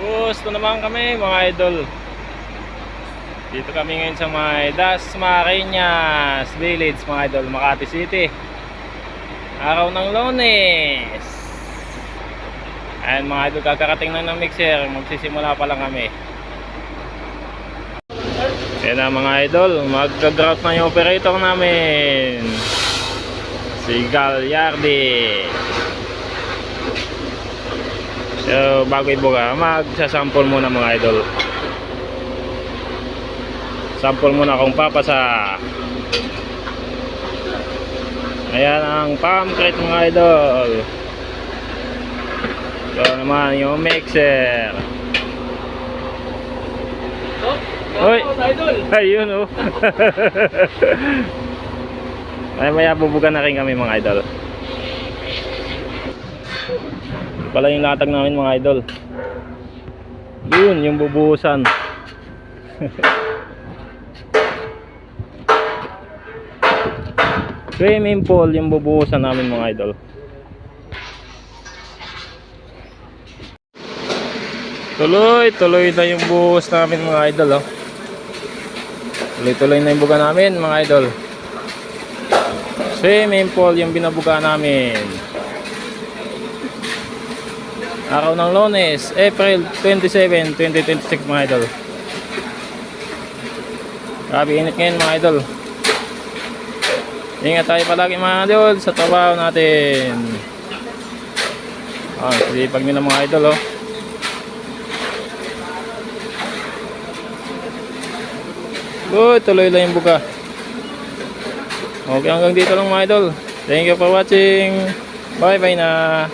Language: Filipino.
Gusto naman kami mga idol. Dito kami ngayon sa may Dasmariñas Village mga idol, Makati City. Araw ng Lunes. Ayan mga idol, kakarating lang ng mixer. Magsisimula pa lang kami. Ayan na mga idol, mag-grout na yung operator namin, si Gagliardi. So bago ibuga, magsasample muna mga idol. Sample muna kung papasa. Ayan ang palm crate mga idol. So naman yung mixer. Hoy, ayun oh. Maya bubuga na rin kami mga idol. Pala yung latag namin mga idol. Yun yung bubuhusan. Swimming pool yung bubuhusan namin mga idol. Tuloy na yung buhos namin mga idol oh. Tuloy na yung buga namin mga idol. Swimming pool yung binabuga namin. Araw ng Lunes, April 27, 2026 mga idol. Grabe init ngayon mga idol. Ingat tayo palagi mga idol sa trabaho natin. Sipag nyo na mga idol oh. Tuloy lang yung buga. Okay, hanggang dito lang mga idol. Thank you for watching. Bye bye na.